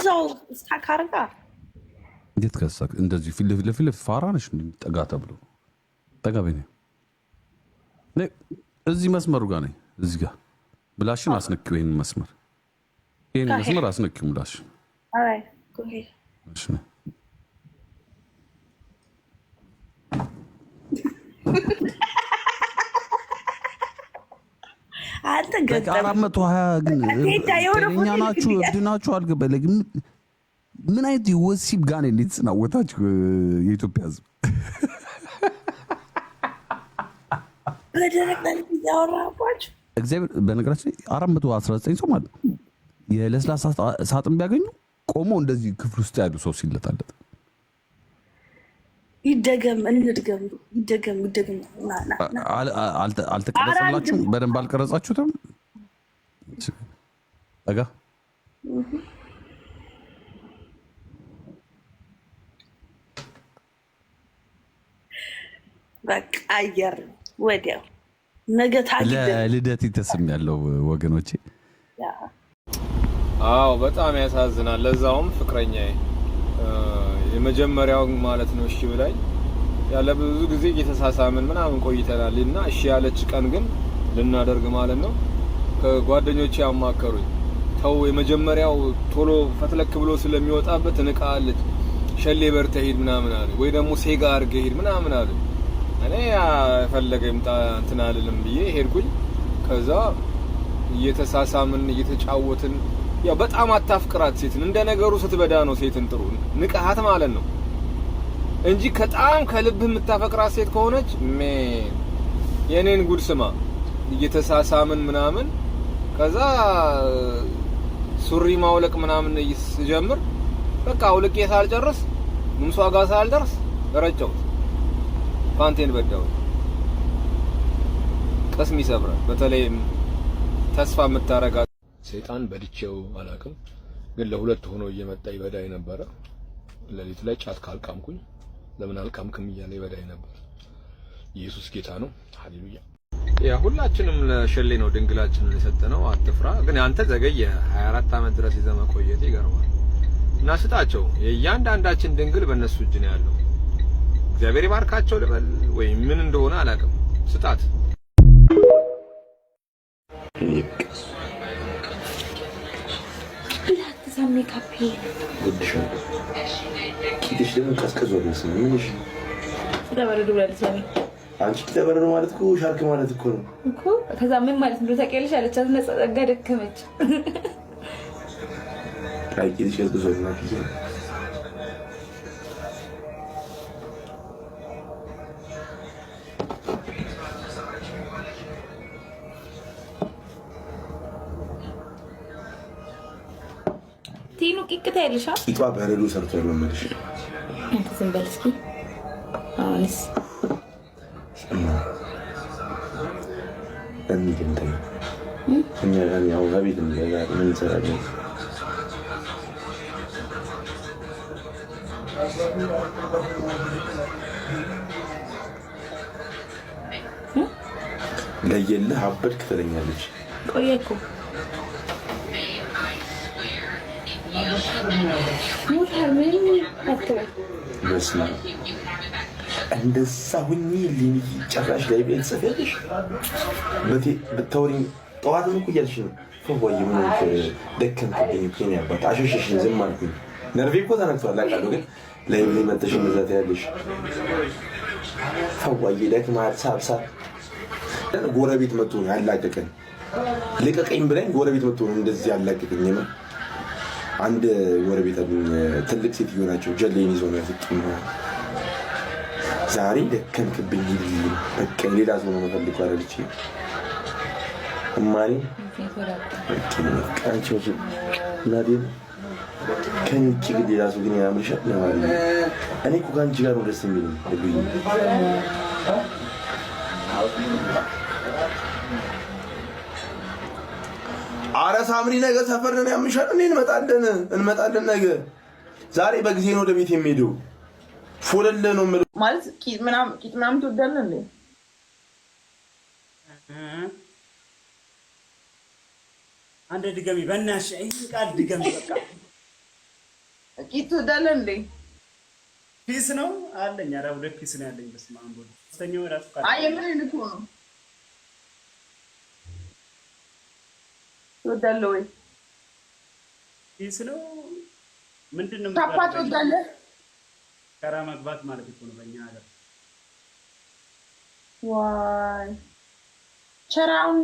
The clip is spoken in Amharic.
እዛው ስታካርጋ እንዴት ከሳክ እንደዚህ ፊልፍ ፋራነሽ ጠጋ ተብሎ ጠጋ በኔ እዚህ መስመሩ ጋር ነኝ እዚህ ጋር ብላሽን አስነኪው ይሄን መስመር አስነኪው ብላሽ አይ ጎሄ እሺ አንተ ገጠም 420 ግን እኛ ናችሁ እብድናችሁ አልገበለግ ምን አይነት ወሲብ ጋር ነው የተጽናወታችሁ የኢትዮጵያ ሕዝብ በደረቅ መልክ ያወራባችሁ እግዚአብሔር በነገራችን 419 ሰው ማለት የለስላሳ ሳጥን ቢያገኙ ቆሞ እንደዚህ ክፍል ውስጥ ያሉ ሰው ሲለታለት ይደገም አልተቀረጸላችሁም በደንብ አልቀረጻችሁትም አጋ በቃ አየር ወዲያው ነገ ለልደት ይተስም ያለው ወገኖቼ አዎ በጣም ያሳዝናል ለዛውም ፍቅረኛዬ የመጀመሪያው ማለት ነው እሺ ብላይ ያለ ብዙ ጊዜ እየተሳሳምን ምናምን ቆይተናልና እሺ ያለች ቀን ግን ልናደርግ ማለት ነው ከጓደኞቼ አማከሩኝ ተው የመጀመሪያው ቶሎ ፈትለክ ብሎ ስለሚወጣበት እንቃለች ሸሌ በርተ ሄድ ምናምን አለ ወይ ደግሞ ሴጋ አርገ ሄድ ምናምን አለ እኔ ፈለገ ይምጣ እንትን አልልም ብዬ ሄድኩኝ ከዛ እየተሳሳምን እየተጫወትን ያው በጣም አታፍቅራት ሴትን እንደ ነገሩ ስትበዳ ነው ሴትን ጥሩ ንቀሃት ማለት ነው እንጂ ከጣም ከልብ የምታፈቅራት ሴት ከሆነች የኔን ጉድ ስማ እየተሳሳምን ምናምን ከዛ ሱሪ ማውለቅ ምናምን ይጀምር በቃ አውልቄ ሳልጨርስ ምንሷ ጋር ሳልደርስ ረጨው ፓንቴን በዳው ቅስም ይሰብራል በተለይም ተስፋ የምታረጋ ሰይጣን በድቼው አላውቅም ግን ለሁለት ሆኖ እየመጣ ይበዳይ ነበር ለሊት ላይ ጫት ካልቃምኩኝ ለምን አልቃምክም እያለ ይበዳይ ነበር ኢየሱስ ጌታ ነው ሃሌሉያ ያ ሁላችንም ለሸሌ ነው ድንግላችንን የሰጠነው አትፍራ ግን አንተ ዘገየ 24 አመት ድረስ ይዘህ መቆየት ይገርማል እና ስጣቸው የእያንዳንዳችን ድንግል በእነሱ እጅ ነው ያለው እግዚአብሔር ይባርካቸው ልበል ወይ ምን እንደሆነ አላውቅም ስጣት ሰሜ ካፔ ወድሽ ኪትሽ ደግሞ ቀዝቀዝ ወደስ ነው ምንሽ ተበረዶ ማለት ነው አንቺ ተበረዶ ማለት እኮ ሻርክ ማለት እኮ ነው እኮ ከዛ ምን ማለት ነው ታውቂያለሽ አለቻት ነጸጋ ደከመች አይ ኪትሽ ቀዝቀዝ ወደስ ነው ቲኑ ቂቅታ ያለሻ ቂጧ በረዶ ሰርቶ ነው ማለት ነው አንተ ዝም በል እስኪ አሁንስ እንዴ እኛ ጋር ያው ጋቢት እንደዛ ምን ይሰራል ለየልህ አበድክ ትለኛለች ቆየኩ በስመ አብ እንደዛ ሁኚ ሊኒ ጨራሽ ላይ ቤት ጽፈሽ በተወሪኝ ጠዋት ነው እያልሽ ነው ፈወይ ምን ደከምክብኝ እኮ ነው ያባት አሸሸሽኝ ዝም አልኩኝ ነርቬ እኮ ተነክቷል አውቃለሁ ግን ላይ መተሽ እንደዛ ያለሽ ፈወይ ደክማት ሳብሳ ጎረቤት መጥቶ ያላቀቀኝ ልቀቀኝ ብለኝ ጎረቤት መጥቶ እንደዚህ ያላቀቀኝ ነው አንድ ጎረቤት ትልቅ ሴትዮ ናቸው ጀሌን ይዞ ነው ያፈጥሙ ዛሬ ደከምክብኝ በቃ ሌላ ሰው ነው ፈልጎ አለች እማኔ አንቺ ናዲ ከንቺ ሌላ ሰው ግን ያምርሻል ነው እኔ እኮ ከአንቺ ጋር ነው ደስ የሚለኝ ልብኝ አረ ሳምሪ ነገ ሰፈር ነን ያምሻል እንመጣለን ነገ ዛሬ በጊዜ ነው ወደ ቤት የሚሄደው ፎለለ ነው ማለት ቂጥ ምናምን ትወዳለህ እንዴ አንድ ድገሚ በእናትሽ ቃል ድገሚ በቃ ቂጥ ትወዳለህ እንዴ? ፒስ ነው አለኝ። ኧረ 2 ፒስ ነው ያለኝ። በስመ አብ ወልድ ሶስተኛው ራሱ ካለ አይ የምን አይነት ነው ትወዳለህ ወይ? ፒስ ነው ምንድነው? ካፓ ትወዳለህ? ከራ መግባት ማለት እኮ ነው በእኛ ሀገር። ዋይ ቸራውን